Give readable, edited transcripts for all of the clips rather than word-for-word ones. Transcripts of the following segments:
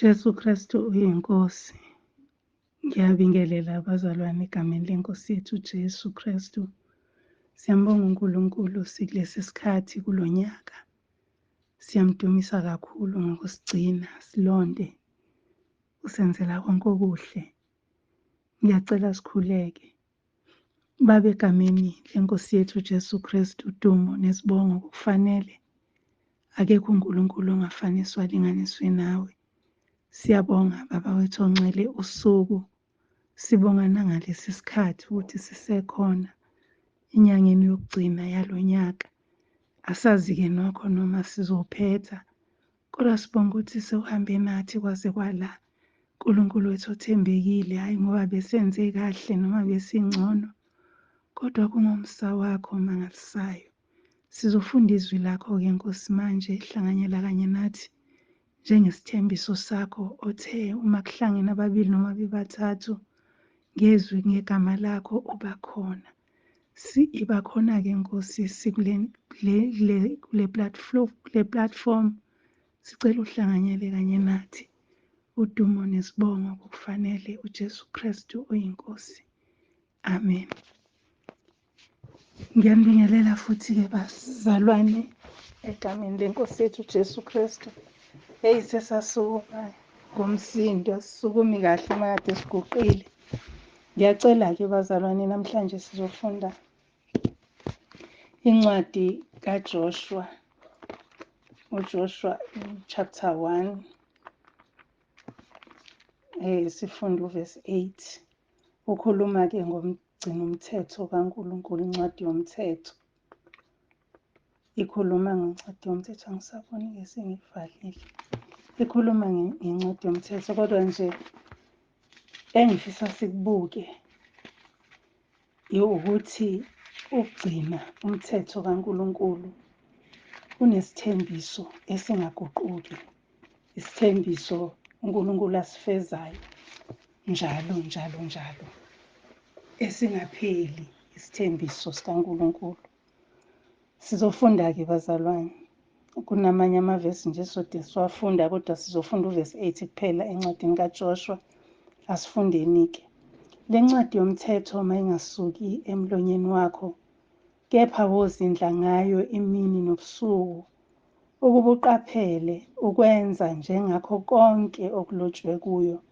Jesu Kristu uyinkosi. Ngiyabingelela abazalwane egameni lenkosi yethu Jesu Kristu. Siyambonga uNkulunkulu sikulesi sikhathi kulonyaka. Siyamdumisa kakhulu ngokusigcina silonde. Usenzela konke okuhle. Ngiyacela sikhuleke. Babe egameni lenkosi yethu Jesu Kristu udumo nesibongo kufanele. Akekho uNkulunkulu ongafaniswa linganiswe nawe. Siyabonga baba wethu ongcwele usuku. Sibonga nangalesi sikhathi ukuthi sisekhona enyangeni yokugcina yalonyaka. Asazi-ke nokho noma sizophetha. Kodwa sibonga ukuthi sewuhambe nathi kwaze kwala. uNkulunkulu wethu othembekile, hayi ngoba besenze kahle noma besingcono. Kodwa kungomsa wakho mangalisayo. Sizofunda izwi lakho-ke Nkosi manje hlanganyela kanye nathi. Njengesithembiso sakho othe uma kuhlangene ababili noma bebathathu ngezwi ngegama lakho ubakhona. Ibakhona-ke Nkosi kule platform. Sicela uhlanganyele kanye nathi. Udumo nesibongo kufanele uJesu Kristu oyinkosi. Amen. Ngiyambingelela futhi-ke bazalwane egameni lenkosi yethu Jesu Kristu. Hey sesasukuma ngomsindo sisukumi kahle makade siguqile. Ngiyacela-ke bazalwane namhlanje sizofunda incwadi kaJoshua. uJoshua chapter 1. Sifunda uverse 8. Ukhuluma-ke ngomgcina umthetho kaNkulunkulu, incwadi yomthetho. Ikhuluma ngencwadi yomthetho, angisaboni-ke sengivalile. Ikhuluma ngencwadi yomthetho, kodwa nje engifisa sikubuke ukuthi ukugcina umthetho kaNkulunkulu unesithembiso esingaguquki. Isithembiso uNkulunkulu asifezayo njalo njalo njalo. Esingapheli isithembiso sikaNkulunkulu. Sizofunda-ke bazalwane. Kunamanye amavesi nje sode siwafunda, kodwa sizofunda uverse 8 kuphela encwadini kaJoshua. Asifundeni-ke. Le ncwadi yomthetho mayingasuki emlonyeni wakho, kepha wozindla ngayo imini nobusuku, ukuba uqaphele ukwenza njengakho konke okulotshwe kuyo,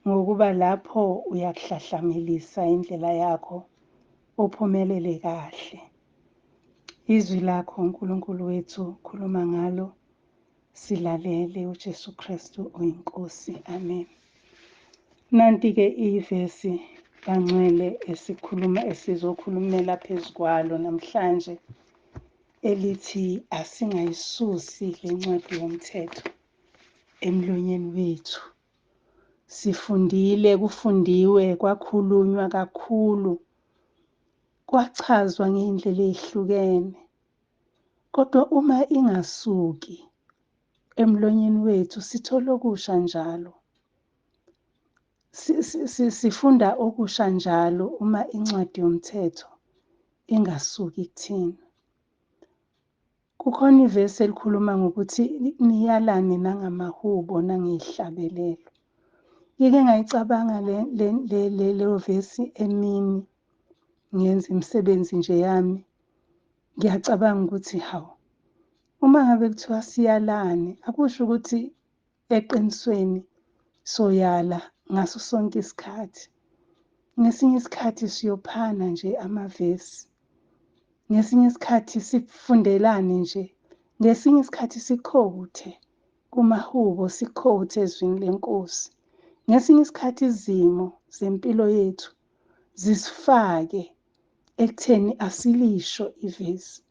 ngokuba lapho uyakuhlahlamelisa indlela yakho, uphumelele kahle. Izwi lakho uNkulunkulu wethu khuluma ngalo, silalele uJesu Kristu oyinkosi. Amen. Nanti-ke ivesi kaNgcwele esizokhulumela phezu kwalo namhlanje, elithi asingayisusi le ncwadi yomthetho emlonyeni wethu. Kufundiwe, kwakhulunywa kakhulu, kwachazwa ngey'ndlela ey'hlukene. Kodwa uma ingasuki emlonyeni wethu, sithola okusha njalo. Sifunda okusha njalo uma incwadi yomthetho ingasuki kuthina. Kukhona ivesi elikhuluma ngokuthi niyalane nangamahubo nangey'hlabelelo. Ngike ngayicabanga leyo vesi emini ngenza imisebenzi nje yami. Ngiyacabanga ukuthi hawu, uma ngabe kuthiwa siyalane, akusho ukuthi eqinisweni soyala ngaso sonke isikhathi. Ngesinye isikhathi siyophana nje amavesi. Ngesinye isikhathi sifundelane nje. Ngesinye isikhathi sikhowuthe kumahubo, sikhowuthe ezwini lenkosi. Ngesinye isikhathi izimo zempilo yethu zisifake ekutheni asilisho ivesi.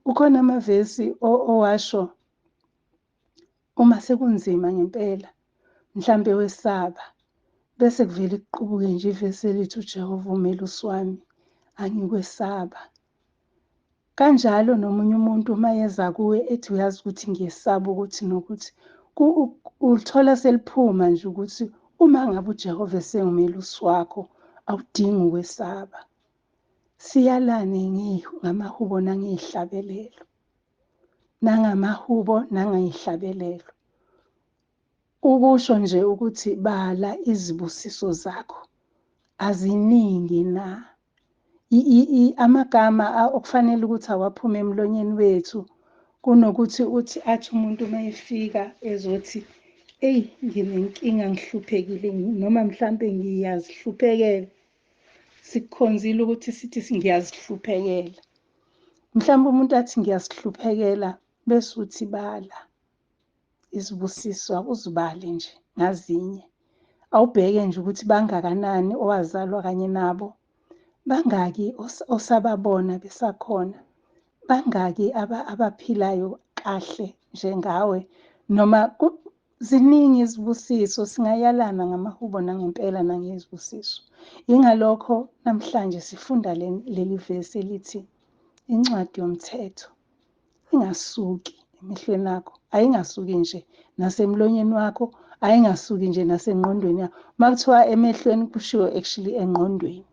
Ukhona amavesi owasho uma sekunzima ngempela, mhlambe wesaba, bese kuvele kuqubuke nje ivesi elithi uJehova umelusi wami, angikwesaba. Kanjalo nomunye umuntu mayeza kuwe ethi uyazi ukuthi ngiyesaba ukuthi nokuthi, ulithola seliphuma nje ukuthi uma ngabe uJehova esengumelusi wakho, awudingi ukwesaba. Siyalane ngamahubo nangey'hlabelelo. Nangamahubo nangey'hlabelelo. Ukusho nje ukuthi bala izibusiso zakho aziningi na. Amagama okufanele ukuthi awaphume emlonyeni wethu kunokuthi athi umuntu mayefika ezothi eyi nginenkinga ngihluphekile noma mhlambe ngiyazihluphekela. Sikukhonzile ukuthi sithi ngiyazihluphekela. Mhlawumbe umuntu athi ngiyazihluphekela bese uthi bala izibusiso, akuzibale nje ngazinye. Awubheke nje ukuthi bangakanani owazalwa kanye nabo, bangaki osababona besakhona, bangaki abaphilayo kahle njengawe, noma ziningi izibusiso. Singayalana ngamahubo nangempela nangezibusiso. Ingalokho namhlanje sifunda leli vesi elithi incwadi yomthetho ingasuki emehlweni akho, ayingasuki nje nasemlonyeni wakho, ayingasuki nje nasengqondweni yakho. Makuthiwa emehlweni kushiwo actually engqondweni,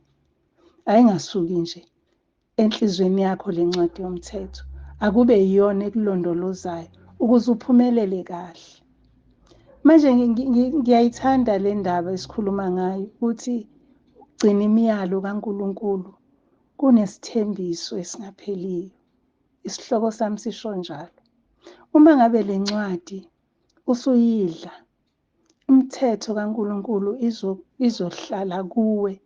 ayingasuki nje enhlizweni yakho lencwadi yomthetho. Akube yiyona ekulondolozayo ukuze uphumelele kahle. Manje ngiyayithanda le ndaba esikhuluma ngayo ukuthi ugcina imiyalo kaNkulunkulu kunesithembiso esingapheliyo. Isihloko sami sisho njalo. Uma ngabe le ncwadi usuyidla, umthetho kaNkulunkulu izohlala kuwe,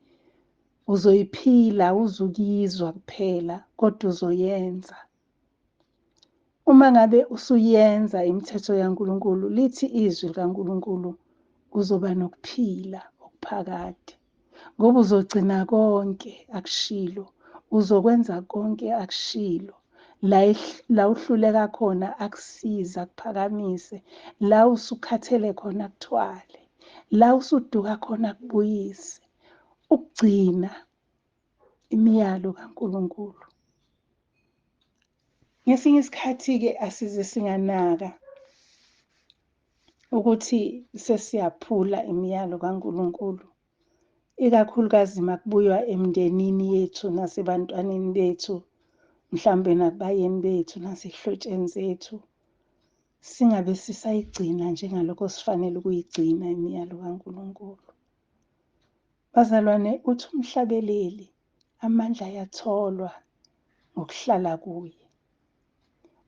uzoyiphila, uzukizwa kuphela kodwa uzoyenza. Uma ngabe usuyenza imithetho yaNkulunkulu, lithi izwi likaNkulunkulu, uzoba nokuphila okuphakade. Ngoba uzogcina konke akushilo, uzokwenza konke akushilo. La uhluleka khona akusiza, akuphakamise. La usukhathele khona akuthwale. La usuduka khona akubuyise. Ukugcina imiyalo kaNkulunkulu. Ngesinye isikhathi-ke asize singanaka ukuthi sesiyaphula imiyalo kaNkulunkulu, ikakhulukazi makubuywa emndenini yethu nasebantwaneni bethu, mhlambe nakubayeni bethu nasehlotsheni zethu. Singabe sisayigcina njengalokho sifanele ukuyigcina imiyalo kaNkulunkulu. Bazalwane, uthi umhlabeleli amandla ayatholwa ngokuhlala kuye.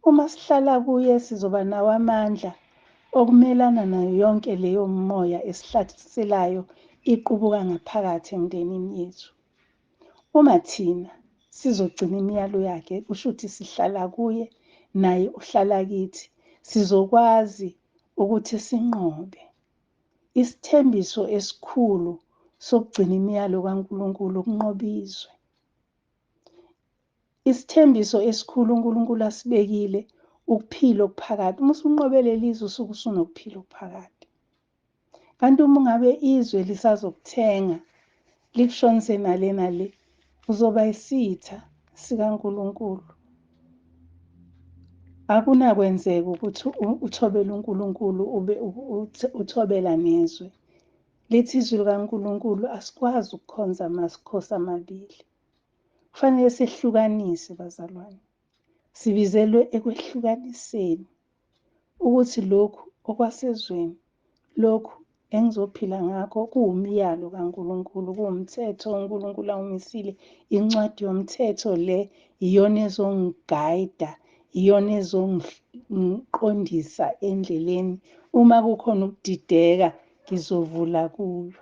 Uma sihlala kuye sizoba nawo amandla okumelana nayo yonke leyo moya esihlaselayo iqubuka ngaphakathi emndenini yethu. Uma thina sizogcina imiyalo yakhe, kusho ukuthi sihlala kuye naye uhlala kithi, sizokwazi ukuthi sinqobe isithembiso esikhulu sokugcina imiyalo kaNkulunkulu ukunqoba izwe. Isithembiso esikhulu uNkulunkulu asibekile ukuphila okuphakade. Uma usunqobele lizwe usuke usunokuphila okuphakade. Kanti uma ngabe izwe lisazokuthenga likushonise nale nale, uzoba isitha sikaNkulunkulu. Akunakwenzeka ukuthi uthobele uNkulunkulu ube uthobela nezwe. Lithi izwi likaNkulunkulu asikwazi ukukhonza amakhosi amabili. Kufanele sehlukanise bazalwane. Sibizelwe ekwehlukaniseni ukuthi lokhu okwasezweni, lokhu engizophila ngakho kuwumyalo kaNkulunkulu, kuwumthetho uNkulunkulu awumisile. Incwadi yomthetho le iyona ezongigayida, iyona ezongiqondisa endleleni. Uma kukhona ukudideka ngizovula kuyo.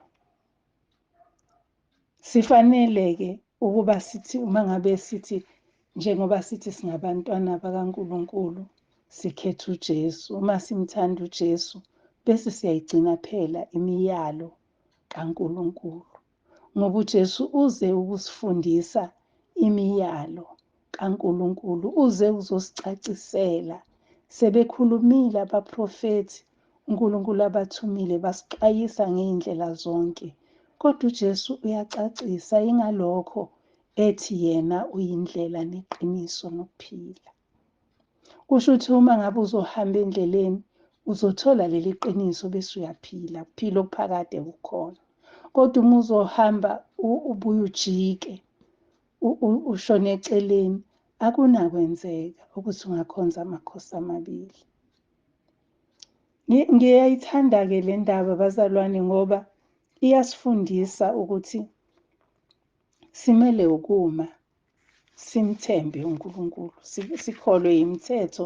Sifanele-ke ukuba sithi uma ngabe sithi njengoba sithi singabantwana bakaNkulunkulu sikhetha uJesu, uma simthanda uJesu bese siyayigcina phela imiyalo kaNkulunkulu. Ngoba uJesu uze ukusifundisa imiyalo kaNkulunkulu, uze uzosicacisela. Sebekhulumile abaprofethi uNkulunkulu abathumile basixwayisa ngey'ndlela zonke. Kodwa uJesu uyacacisa, ingalokho ethi yena uyindlela neqiniso nokuphila. Kusho ukuthi uma ngabe uzohamba endleleni uzothola leli qiniso bese uyaphila, ukuphila okuphakade kukhona. Kodwa uma uzohamba ubuye ujike ushone eceleni, akunakwenzeka ukuthi ungakhonza amakhosi amabili. Ngiyayithanda-ke le ndaba bazalwane, ngoba iyasifundisa ukuthi simele ukuma, simthembe uNkulunkulu, sikholwe imithetho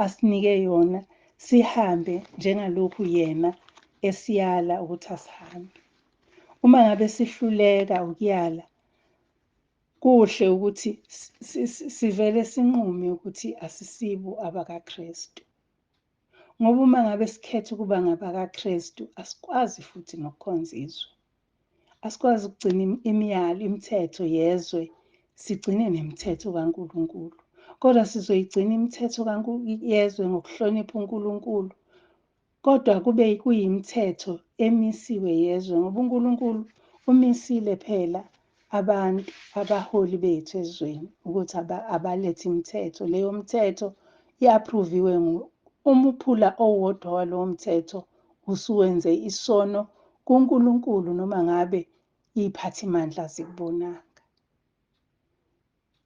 asinike yona, sihambe njengalokhu yena esiyala ukuthi asihambe. Uma ngabe sihluleka ukuyala, kuhle ukuthi sivele sinqume ukuthi asisibo abakaKristu. Ngoba uma ngabe sikhetha ukuba ngabakaKristu, asikwazi futhi nokukhonza izwe. Asikwazi ukugcina imithetho yezwe, sigcine nemithetho kaNkulunkulu. Kodwa sizoyigcina imithetho yezwe ngokuhlonipha uNkulunkulu, kodwa kube kuyimithetho emisiwe yezwe, ngoba uNkulunkulu umisile phela abantu, abaholi bethu ezweni, ukuthi abalethe imithetho. Leyo mithetho i-approve-iwe uma uphula owodwa walowo mthetho, usuwenze isono kuNkulunkulu, noma ngabe iy'phathimandla zikubonanga.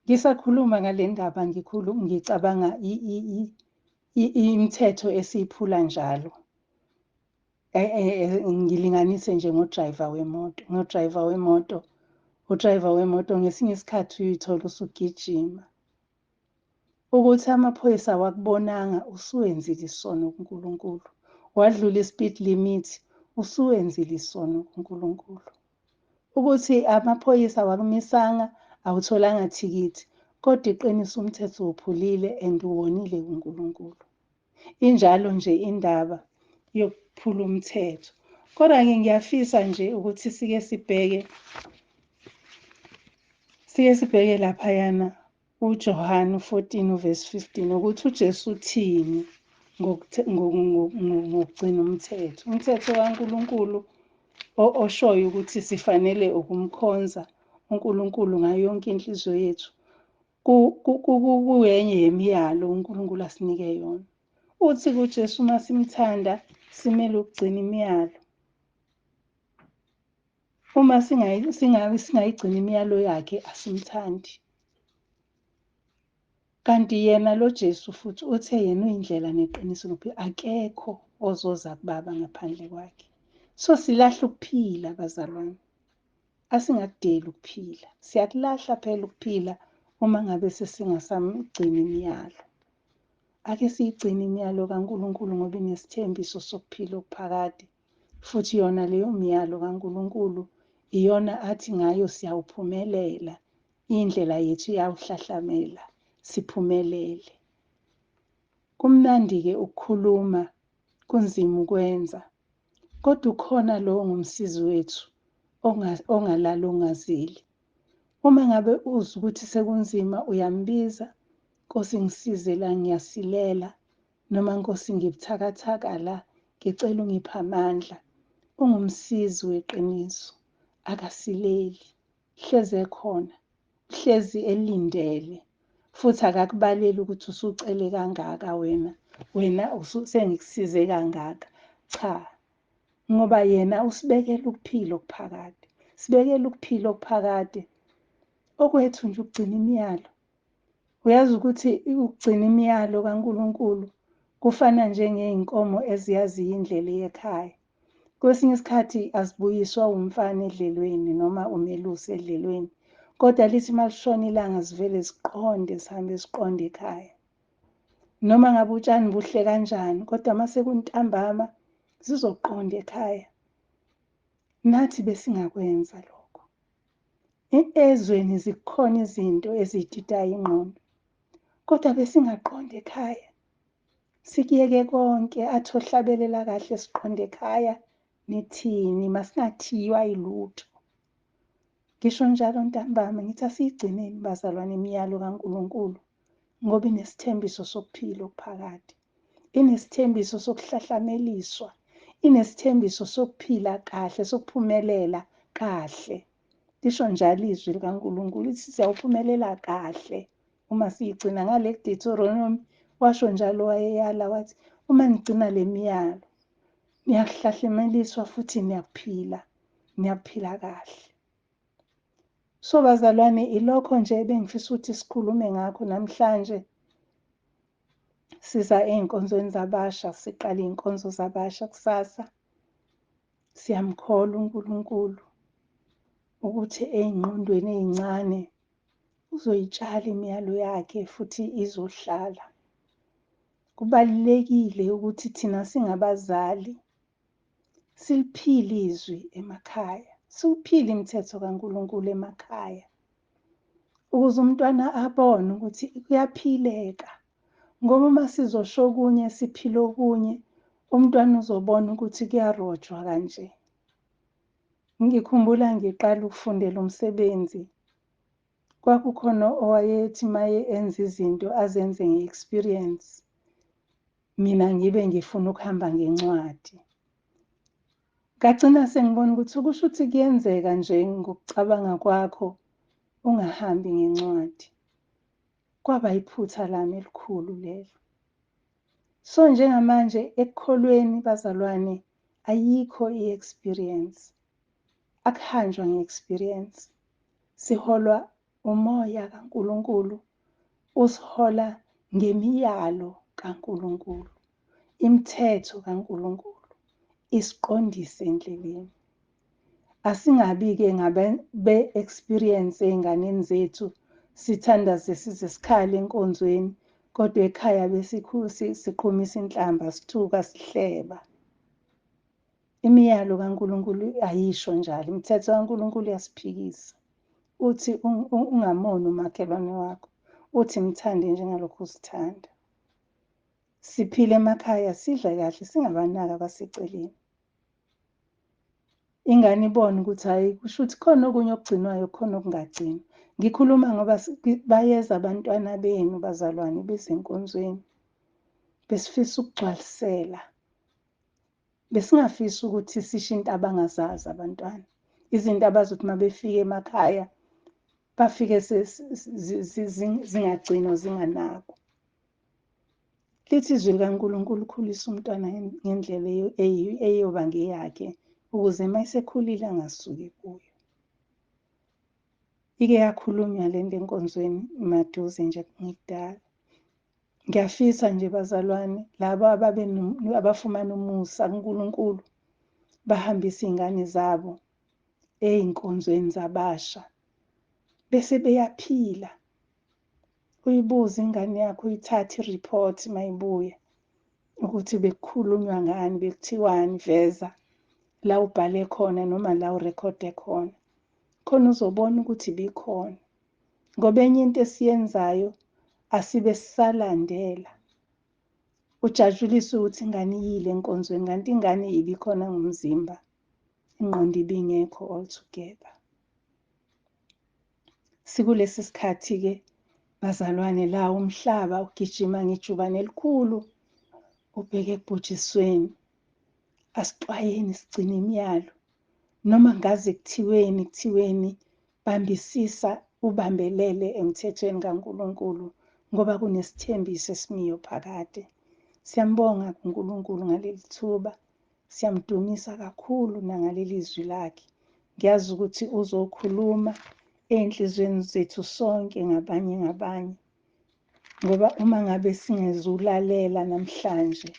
Ngisakhuluma ngale ndaba ngicabanga imithetho esiyiphula njalo. Ngilinganise nje ngodrayiva wemoto. Udrayiva wemoto ngesinye isikhathi uyithola usugijima. Ukuthi amaphoyisa awakubonanga, usuwenzile isono kuNkulunkulu. Wadlula i-speed limit, usuwenzile isono kuNkulunkulu. Ukuthi amaphoyisa awakumisanga, awutholanga thikithi, kodwa iqiniso umthetho uwuphulile and uwonile kuNkulunkulu. Injalo nje indaba yokuphula umthetho. Kodwa-ke ngiyafisa nje ukuthi sike sibheke laphayana uJohane 14 verse 15, ukuthi uJesu uthini ngokugcina umthetho. Umthetho kaNkulunkulu oshoyo ukuthi sifanele ukumkhonza uNkulunkulu ngayo yonke inhliziyo yethu, kuyenye yemiyalo uNkulunkulu asinike yona. Uthi kuJesu uma simthanda simele ukugcina imiyalo. Uma singayigcina imiyalo yakhe, asimthandi. Kanti yena lo Jesu futhi uthe yena uyindlela neqiniso nokuphila, akekho ozoza kuBaba ngaphandle kwakhe. So silahla ukuphila bazalwane, asingakudeli ukuphila. Siyakulahla phela ukuphila uma ngabe sesingasamgcini imiyalo. Ake siyigcine imiyalo kaNkulunkulu, ngoba inesithembiso sokuphila okuphakade. Futhi yona leyo miyalo kaNkulunkulu iyona athi ngayo siyawuphumelela. Indlela yethu iyawuhlahlamela, siphumelele. Kumnandi-ke ukukhuluma, kunzima ukwenza. Kodwa ukhona lo ngumsizi wethu ongalali ongazeli. Uma ngabe uzwa ukuthi sekunzima, uyambiza, Nkosi ngisize la, ngiyasilela, noma Nkosi ngibuthakathaka la, ngicela ungiphe amandla. Ungumsizi weqiniso, akasileli, hlezi ekhona, hlezi elindele, futhi akakubaleli ukuthi usucele kangaka wena sengikusize kangaka. Cha, ngoba yena usibekela ukuphila okuphakade. Sibekela ukuphila okuphakade. Okwethu nje ukugcina imiyalo. Uyazi ukuthi ukugcina imiyalo kaNkulunkulu kufana njengey'nkomo eziyaziyo indlela ekhaya. Kwesinye isikhathi azibuyiswa umfana edlelweni noma umelusi edlelweni, kodwa lithi malishona ilanga zivele zihambe ziqonde ekhaya. Noma ngabe utshani buhle kanjani, kodwa mase kuntambama zizoqonda ekhaya. Nathi besingakwenza lokho. Ezweni zikhona izinto ezididayo ingqondo, kodwa besingaqonda ekhaya. Sikuyeke konke, athi ohlabelela kahle siqonde ekhaya, nithini, masingathiywa yilutho. Ngisho njalo ntambama ngithi asiyigcineni bazalwane imiyalo kaNkulunkulu, ngoba inesithembiso sokuphila okuphakade. Inesithembiso sokuhlahlameliswa, inesithembiso sokuphila kahle, sokuphumelela kahle. Lisho njalo izwi likaNkulunkulu lithi siyawuphumelela kahle uma siyigcina. Ngale Deuteronomy washo njalo, wayeyala wathi, uma nigcina le miyalo, niyakuhlahlameliswa futhi niyaphila kahle. So bazalwane, ilokho nje bengifisa ukuthi sikhulume ngakho namhlanje. siza ey'nkonzweni zabasha, siqale iy'nkonzo zabasha kusasa. Siyamkholwa uNkulunkulu ukuthi ey'ngqondweni ey'ncane uzoyitshala imiyalo yakhe futhi izohlala. Kubalulekile ukuthi thina singabazali siliphile izwi emakhaya, siwuphile imithetho kaNkulunkulu emakhaya, ukuze umntwana abone ukuthi kuyaphileka. Ngoba uma sizosho okunye siphile okunye, umntwana uzobona ukuthi kuyarojwa kanje. Ngikhumbula ngiqala ukufundela umsebenzi, kwakukhona owayethi maye enza izinto azenze nge-experience, mina ngibe ngifuna ukuhamba ngencwadi. Ngagcina sengibona ukuthi kusho ukuthi kuyenzeka nje ngokucabanga kwakho ungahambi ngencwadi. Kwaba iphutha lami elikhulu lelo. So njengamanje ekukholweni bazalwane ayikho i-experience. Akuhanjwa nge-experience. Siholwa umoya kaNkulunkulu, usihola ngemiyalo kaNkulunkulu, imithetho kaNkulunkulu, isiqondise endleleni. Asingabi-ke be-experience ey'nganeni zethu, sithandaze size sikhale enkonzweni, kodwa ekhaya siqhumisa inhlamba, sithuka, sihleba. Imiyalo kaNkulunkulu ayisho njalo, imithetho kaNkulunkulu iyasiphikisa. Uthi ungamoni umakhelwane wakho, uthi mthande njengalokhu uzithanda. Siphile emakhaya, sidle kahle, singabanaki abaseceleni. Ingane ibone ukuthi hhayi, kusho ukuthi khona okunye okugcinwayo, khona okungagcinwa. Ngikhuluma ngoba bayeza abantwana benu bazalwane bezenkonzweni, besifisa ukugcwalisela. Besingafisi ukuthi sisho into abangazazi abantwana. Izinto abazothi uma befika emakhaya, bafike zingagcinwa zinganakwa. Lithi izwi likaNkulunkulu ukhulisa umntwana ngendlela eyoba ngeyakhe, ukuze uma esekhulile angasuki kuyo. Ike yakhulunywa le nto enkonzweni maduze nje ngikudala. Ngiyafisa nje bazalwane, labo abafumana umusa kuNkulunkulu, bahambise iy'ngane zabo ey'nkonzweni zabasha, bese beyaphila. Uyibuze ingane yakho, uyithathe i-report mayibuya ukuthi bekukhulunywa ngani, bekuthiwani, veza la ubhale khona noma la urekhode khona. Khona uzobona ukuthi bikhona. Ngoba enye into esiyenzayo asibe sisalandela. Ujatshulise ukuthi ingane iyile enkonzweni, kanti ingane ibikhona ngomzimba, ingqondo ibingekho altogether. Sikulesi sikhathi-ke bazalwane, la umhlaba ugijima ngejubane elikhulu ubheke ekubhujisweni. Asixwayeni sigcine imiyalo, noma ngaze kuthiweni bambisisa, ubambelele emthethweni kaNkulunkulu, ngoba kunesithembiso esimiyo phakade. Siyambonga uNkulunkulu ngaleli thuba, siyamdumisa kakhulu nangaleli zwi lakhe. Ngiyazi ukuthi uzokhuluma ey'nhlizweni zethu sonke ngabanye, ngoba uma ngabe singezulalela namhlanje,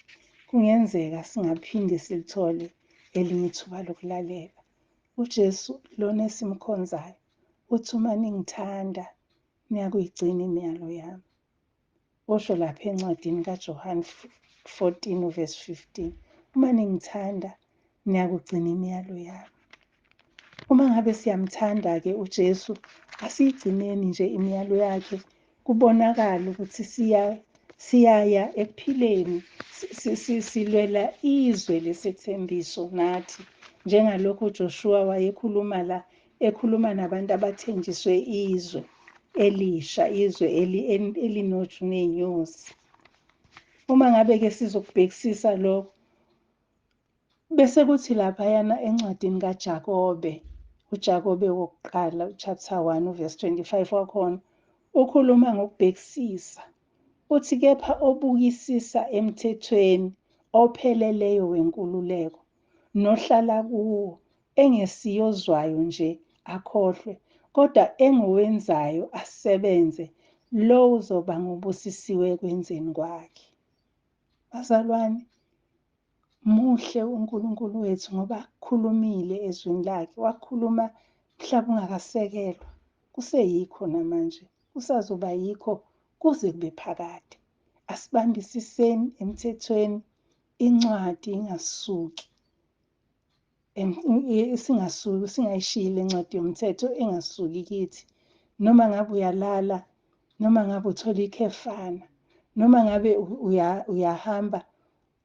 kungenzeka singaphinde silithole elinye ithuba lokulalela. UJesu lona esimkhonzayo uthi uma ningithanda niyakuyigcina imiyalo yami. Usho lapha encwadini kaJohane 14 verse 15. Uma ningithanda niyakugcina imiyalo yami. Uma ngabe siyamthanda-ke uJesu, asiyigcineni nje imiyalo yakhe, kubonakala ukuthi siyaya ekuphileni, silwela izwe lesethembiso nathi, njengalokhu uJoshua wayekhuluma la, ekhuluma nabantu abathenjiswe izwe elisha, izwe elinoju ney'nyosi. Uma ngabe-ke sizokubhekisisa lokho, bese kuthi laphayana encwadini kaJakobe, uJakobe wokuqala, chapter 1 verse 25 wakhona, ukhuluma ngokubhekisisa. Uthi kepha obukisisa emthethweni opheleleyo wenkululeko, nohlala kuwo, engesiyozwayo nje akhohlwe, kodwa engowenzayo asebenze, lo uzoba ngobusisiwe ekwenzeni kwakhe. Bazalwane, muhle uNkulunkulu wethu ngoba khulumile ezwini lakhe. Wakhuluma mhlaba ungakasekelwa. Kuseyikho namanje. Kusazoba yikho kuze kube phakade. Asibambisiseni emthethweni, incwadi ingasuki. Singayishiyi le ncwadi yomthetho engasuki kithi. Noma ngabe uyalala, noma ngabe uthola ikhefana, noma ngabe uyahamba,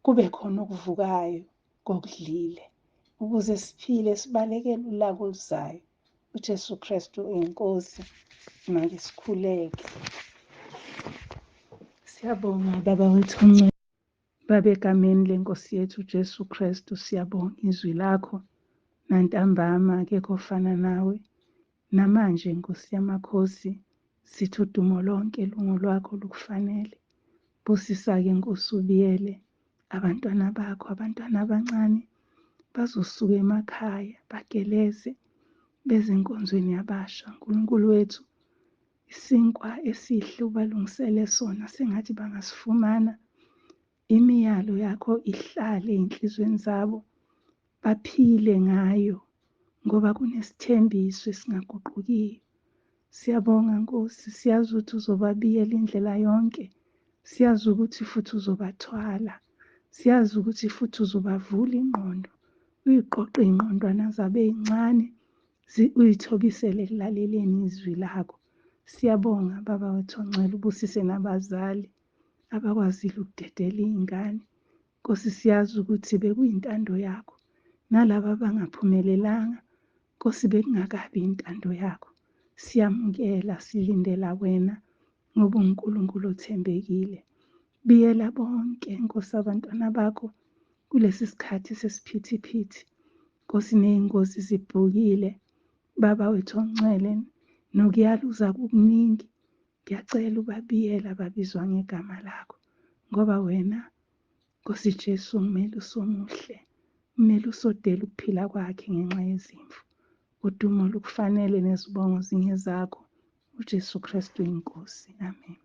kube khona okuvukayo kokudlile, ukuze siphile sibalekele ulaka oluzayo. uJesu Kristu uyiNkosi, make sikhuleke. Siyabonga Baba wethu omncane, Baba egameni leNkosi yethu uJesu Kristu, siyabonga izwi lakho nantambama akekho ofana nawe. Namanje Nkosi yamakhosi, sithi udumo lonke lungolwakho lukufanele. Busisa-ke Nkosi ubiyele abantwana bakho, abantwana abancane bazosuka emakhaya bageleze beze enkonzweni yabasha. Nkulunkulu wethu, isinkwa esihle ubalungisele sona sengathi bangasifumana. Imiyalo yakho ihlale ey'nhlizweni zabo, baphile ngayo ngoba kunesithembiso esingaguqukiyo. Siyabonga Nkosi, siyazi ukuthi uzobabiyela indlela yonke. Siyazi ukuthi futhi uzobathwala. Siyazi ukuthi futhi uzobavula ingqondo, uyiqoqe iy'ngqondwana zabo ey'ncane, uyithobisele ekulaleleni izwi lakho. Siyabonga Baba wethu ongcwele, ubusise nabazali abakwazile ukudedela iy'ngane. Nkosi, siyazi ukuthi bekuyintando yakho. Nalaba abangaphumelelanga, Nkosi, bekungakabi intando yakho. Siyamukela, silindela wena ngoba uNkulunkulu othembekile. Biyela bonke Nkosi abantwana bakho kulesi sikhathi sesiphithiphithi. Nkosi, ney'ngozi zibhukile. Baba wethu ongcwele, nokuyaluza kukuningi. Ngiyacela ubabiyela ababizwa ngegama lakho, ngoba wena Nkosi Jesu umeli omuhle, umeli osodela ukuphila kwakhe ngenxa yezimvu. Udumo lukufanele nezibongo zingezakho. uJesu Kristu uyiNkosi. Amen.